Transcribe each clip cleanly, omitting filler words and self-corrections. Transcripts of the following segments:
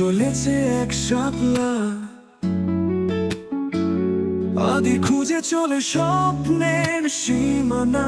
চলেছে এক শাপলা, আদি খুঁজে চলে স্বপ্নের সীমানা।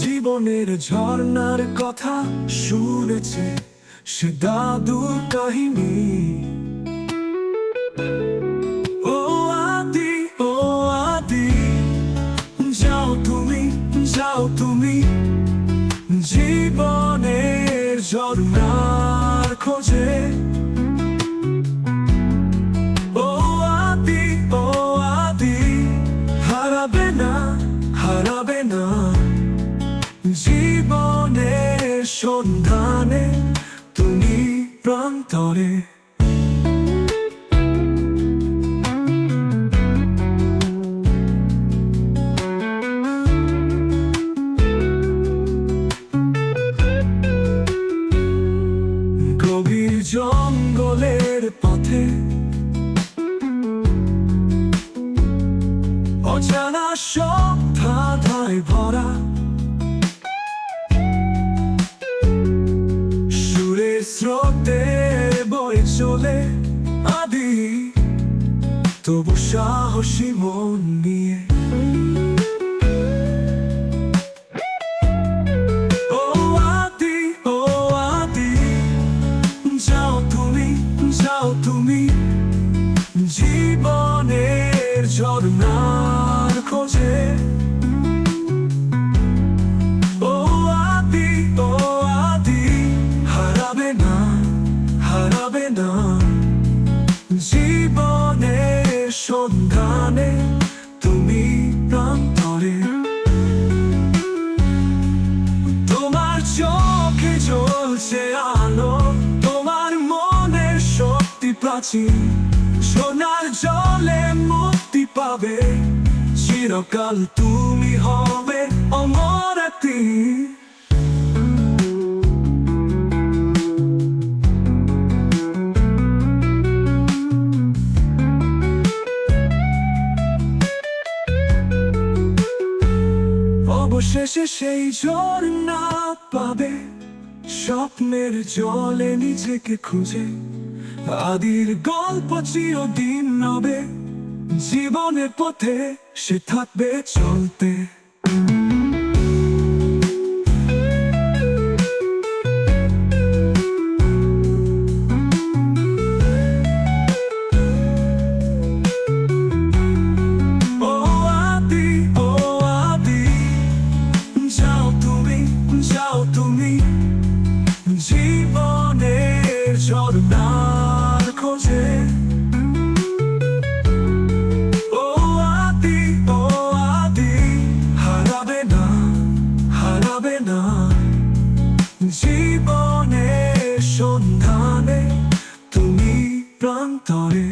জীবনের ঝর্ণার কথা শুনেছে সে দাদুর কাহিনী। ও আদি, ও আদি, যাও তুমি, যাও তুমি জীবনের ঝর্ণার খোঁজে। ও আদি, ও আদি, হারাবে না, হারাবে না জীবনের সন্ধানে তুমি প্রান্তরে। গভীর জঙ্গলের পথে অজানা সব ধাঁধায় ভরা, সুরের স্রোতে বয়ে চলে আদি, তবু সাহসী মন নিয়ে। ও আদি, ও আদি, যাও তুমি, যাও তুমি জীবনের ঝর্ণার খোঁজে। ও আদি, ও আদি, হারাবে না, হারাবে না জীবনের সন্ধানে তুমি প্রান্তরে। তোমার চোখে জ্বলছে আলো, তোমার মনের শক্তি প্রাচীন, সোনার জলে মুক্তি পাবে চিরকাল, তুমি হবে অমর একটি। অবশেষে সেই ঝর্ণা পাবে, স্বপ্নের জলে নিজেকে খুঁজে। আদির গল্প চিরদিন রবে, জীবনের পথে সে থাকবে চলতে। ও আদি, ও আদি, যাও তুমি, যাও তুমি জীবনের ঝর্ণার খোঁজে। ও আদি, ও আদি, হারাবে না, হারাবে না জীবনের সন্ধানে তুমি প্রান্তরে।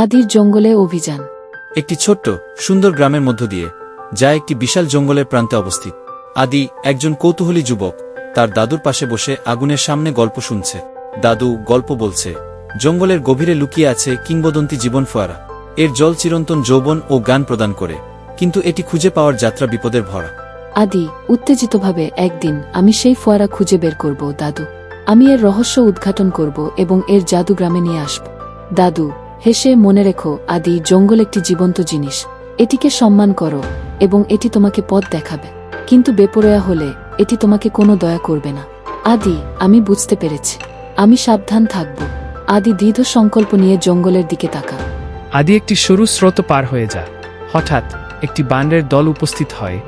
আদির জঙ্গলে অভিযান। একটি ছোট্ট সুন্দর গ্রামের মধ্য দিয়ে, যা একটি বিশাল জঙ্গলের প্রান্তে অবস্থিত। আদি একজন কৌতূহলী যুবক, তার দাদুর পাশে বসে আগুনের সামনে গল্প শুনছে। দাদু গল্প বলছে, জঙ্গলের গভীরে লুকিয়ে আছে কিংবদন্তি জীবন ফোয়ারা। এর জল চিরন্তন যৌবন ও গান প্রদান করে, কিন্তু এটি খুঁজে পাওয়ার যাত্রা বিপদের ভরা। আদি উত্তেজিতভাবে, একদিন আমি সেই ফোয়ারা খুঁজে বের করব দাদু। আমি এর রহস্য উদ্ঘাটন করব এবং এর জাদু গ্রামে নিয়ে আসব। দাদু হেসে, মনে রেখো আদি, জঙ্গল একটি জীবন্ত জিনিস, এটিকে সম্মান করো এবং এটি তোমাকে পথ দেখাবে, কিন্তু বেপরোয়া হলে এটি তোমাকে কোনো দয়া করবে না। আদি, আমি বুঝতে পেরেছি, আমি সাবধান থাকব। আদি দৃঢ় সংকল্প নিয়ে জঙ্গলের দিকে তাকা। আদি একটি সরু স্রোত পার হয়ে যায়। হঠাৎ একটি বানরের দল উপস্থিত হয়,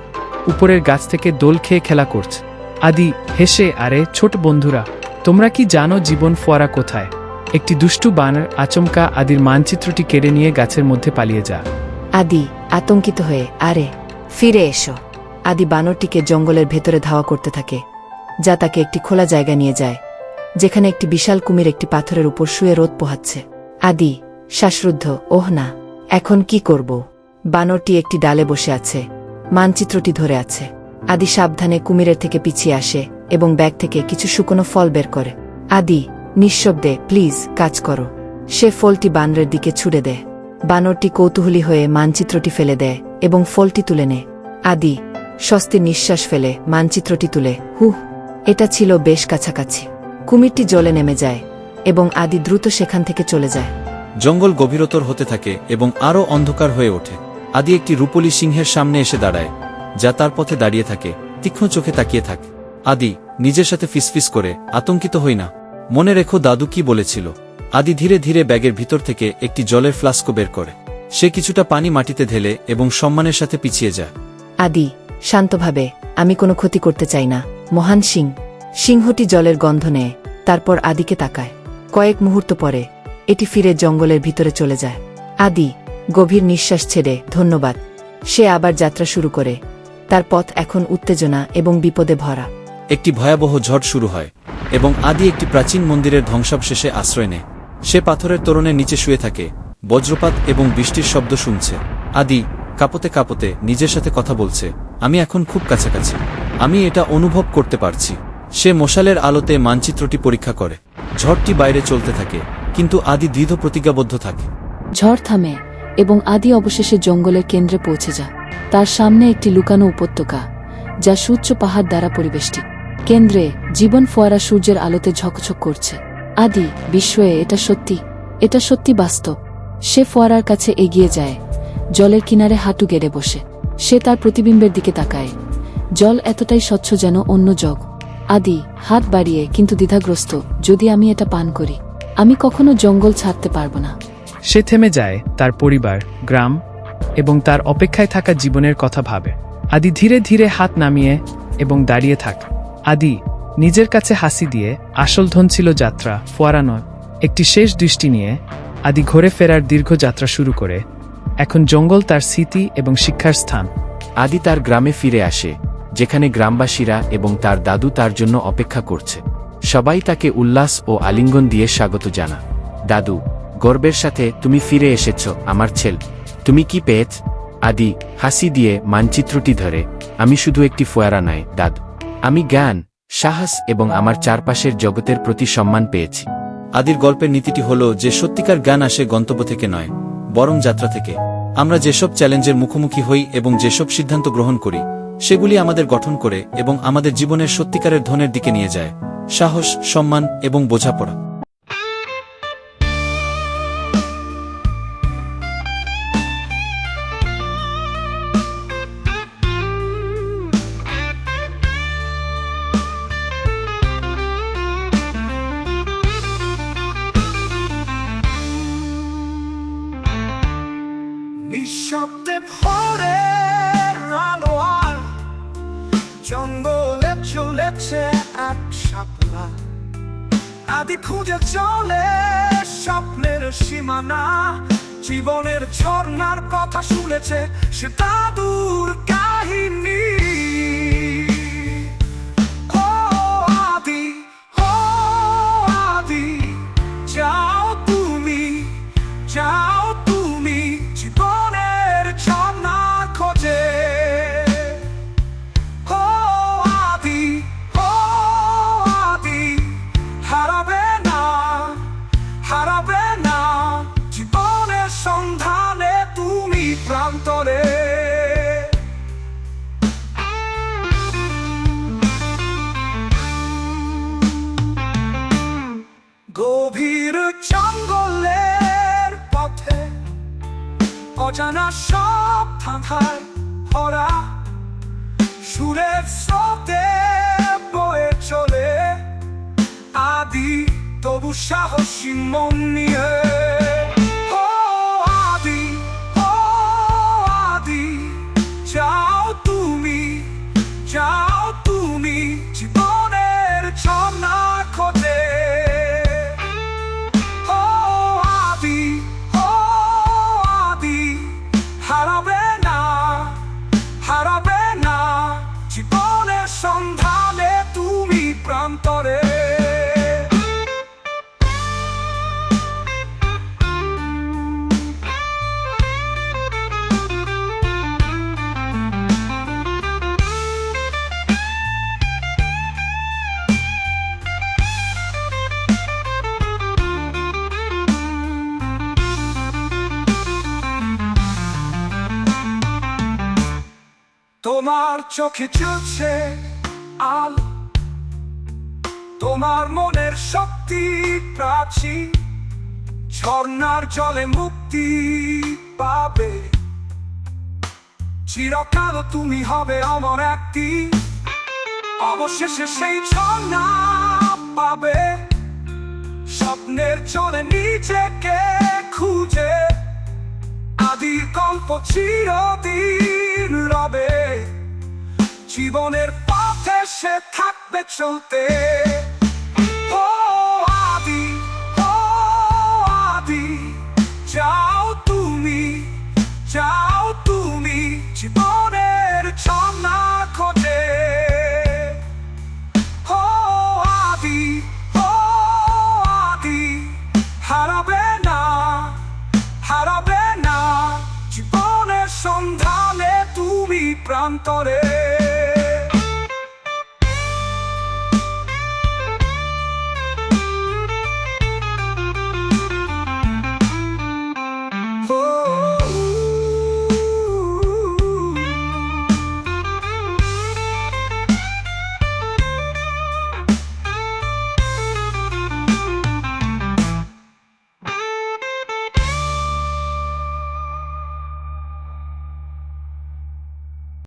উপরের গাছ থেকে দোল খেয়ে খেলা করছে। আদি হেসে, আরে ছোট বন্ধুরা, তোমরা কি জানো জীবন ফোয়ারা কোথায়? একটি দুষ্টু বানর আচমকা আদির মানচিত্রটি কেড়ে নিয়ে গাছের মধ্যে পালিয়ে যায়। আদি আতঙ্কিত হয়ে, আরে ফিরে এসো। আদি বানরটিকে জঙ্গলের ভেতরে ধাওয়া করতে থাকে, যা তাকে একটি খোলা জায়গা নিয়ে যায়, যেখানে একটি বিশাল কুমির একটি পাথরের উপর শুয়ে রোদ পোহাচ্ছে। আদি শ্বাসরুদ্ধ, ওহ না, এখন কি করব? বানরটি একটি ডালে বসে আছে, মানচিত্রটি ধরে আছে। আদি সাবধানে কুমিরের থেকে পিছিয়ে আসে এবং ব্যাগ থেকে কিছু শুকনো ফল বের করে। আদি নিঃশব্দে, প্লিজ কাজ করো। সে ফলটি বানরের দিকে ছুড়ে দেয়। বানরটি কৌতূহলী হয়ে মানচিত্রটি ফেলে দেয় এবং ফলটি তুলে নেয়। আদি স্বস্তির নিঃশ্বাস ফেলে মানচিত্রটি তুলে, হুহ, এটা ছিল বেশ কাছাকাছি। কুমিরটি জলে নেমে যায় এবং আদি দ্রুত সেখান থেকে চলে যায়। জঙ্গল গভীরতর হতে থাকে এবং আরও অন্ধকার হয়ে ওঠে। আদি একটি রূপলী সিংহের সামনে এসে দাঁড়ায়, যা তার পথে দাঁড়িয়ে থাকে, তীক্ষ্ণ চোখে তাকিয়ে থাকে। আদি নিজের সাথে ফিসফিস করে, আতঙ্কিত হই না, মনে রেখো দাদু কি বলেছিল। আদি ধীরে ধীরে ব্যাগের ভিতর থেকে একটি জলের ফ্লাস্ক বের করে। সে কিছুটা পানি মাটিতে ঢেলে এবং সম্মানের সাথে পিছিয়ে যায়। আদি শান্তভাবে, আমি কোনো ক্ষতি করতে চাই না, মহান সিংহটি জলের গন্ধ নেয়, তারপর আদিকে তাকায়। কয়েক মুহূর্ত পরে এটি ফিরে জঙ্গলের ভিতরে চলে যায়। আদি গভীর নিঃশ্বাস ছেড়ে, ধন্যবাদ। সে আবার যাত্রা শুরু করে। তার পথ এখন উত্তেজনা এবং বিপদে ভরা। একটি ভয়াবহ ঝড় শুরু হয় এবং আদি একটি প্রাচীন মন্দিরের ধ্বংসাবশেষে আশ্রয় নেয়। সে পাথরের তোরণের নিচে শুয়ে থাকে, বজ্রপাত এবং বৃষ্টির শব্দ শুনছে। আদি কাঁপতে কাঁপতে নিজের সাথে কথা বলছে, আমি এখন খুব কাছাকাছি, আমি এটা অনুভব করতে পারছি। সে মশালের আলোতে মানচিত্রটি পরীক্ষা করে। ঝড়টি বাইরে চলতে থাকে, কিন্তু আদি দৃঢ় প্রতিজ্ঞাবদ্ধ থাকে। ঝড় থামে এবং আদি অবশেষে জঙ্গলের কেন্দ্রে পৌঁছে যায়। তার সামনে একটি লুকানো উপত্যকা, যা সূর্য পাহাড় দ্বারা পরিবেষ্টিত। কেন্দ্রে জীবন ফোয়ারা সূর্যের আলোতে ঝকঝক করছে। আদি বিস্ময়ে, এটা সত্যি বাস্তব। সে ফোয়ারার কাছে এগিয়ে যায়, জলের কিনারে হাঁটু গেড়ে বসে। সে তার প্রতিবিম্বের দিকে তাকায়। জল এতটাই স্বচ্ছ যেন অন্য জগ। আদি হাত বাড়িয়ে, কিন্তু দ্বিধাগ্রস্ত, যদি আমি এটা পান করি, আমি কখনো জঙ্গল ছাড়তে পারব না। সে থেমে যায়, তার পরিবার, গ্রাম এবং তার অপেক্ষায় থাকা জীবনের কথা ভাবে। আদি ধীরে ধীরে হাত নামিয়ে এবং দাঁড়িয়ে থাকে। আদি নিজের কাছে হাসি দিয়ে, আসল ধন ছিল যাত্রা, ফোয়ারা নয়। একটি শেষ দৃষ্টি নিয়ে আদি ঘুরে ফেরার দীর্ঘ যাত্রা শুরু করে। এখন জঙ্গল তার স্মৃতি এবং শিক্ষার স্থান। আদি তার গ্রামে ফিরে আসে, যেখানে গ্রামবাসীরা এবং তার দাদু তার জন্য অপেক্ষা করছে। সবাই তাকে উল্লাস ও আলিঙ্গন দিয়ে স্বাগত জানা। দাদু গর্বের সাথে, তুমি ফিরে এসেছ আমার ছেলে, তুমি কি পেয়েছ? আদি হাসি দিয়ে মানচিত্রটি ধরে, আমি শুধু একটি ফোয়ারা নয় দাদু, আমি জ্ঞান, সাহস এবং আমার চারপাশের জগতের প্রতি সম্মান পেয়েছি। আদির গল্পের নীতিটি হল যে সত্যিকার জ্ঞান আসে গন্তব্য থেকে নয়, বরং যাত্রা থেকে। আমরা যেসব চ্যালেঞ্জের মুখোমুখি হই এবং যেসব সিদ্ধান্ত গ্রহণ করি, সেগুলি আমাদের গঠন করে এবং আমাদের জীবনের সত্যিকারের ধনের দিকে নিয়ে যায়, সাহস, সম্মান এবং বোঝাপড়া। নিঃশব্দে ভরে আলো আর জঙ্গলে চলেছে এক শাপলা। আদি খুঁজে চলে স্বপ্নের সীমানা, জীবনের ঝর্ণার কথা শুনেছে সে দাদুর কাহিনী। ও আদি, ও আদি, যাও তুমি, যাও তুমি জীবনের ঝর্ণা খোঁজে। ও আদি, ও আদি, হারাবে না, হারাবে না জীবনের সন্ধানে তুমি প্রান্তরে। গভীর জঙ্গলের পথে অজানা সব ধাঁধায় ভরা, সুরের স্রোতে বয়ে চলে আদি তবু সাহসী মন নিয়ে। ও আদি, ও আদি, যাও তুমি, যাও তুমি জীবনের ঝর্ণা খোঁজে। ও আদি, ও আদি, হারাবে না, হারাবে না জীবনের সন্ধানে তুমি প্রান্তরে। তোমার চোখে জ্বলছে আলো, তোমার মনের শক্তি প্রাচীন, ঝর্ণার জলে মুক্তি পাবে। চিরকাল তুমি হবে অমর একটি, অবশেষে সেই ঝর্ণা পাবে। স্বপ্নের জলে নিজেকে খুঁজে, আদির গল্প চিরদিন রবে। জীবনের পথে সে থাকবে চলতে। ও আদি, ও আদি, যাও তুমি, যাও তুমি জীবনের ঝর্ণা খোঁজে। ও আদি, ও আদি, হারাবে না, হারাবে না জীবনের সন্ধানে তুমি প্রান্তরে।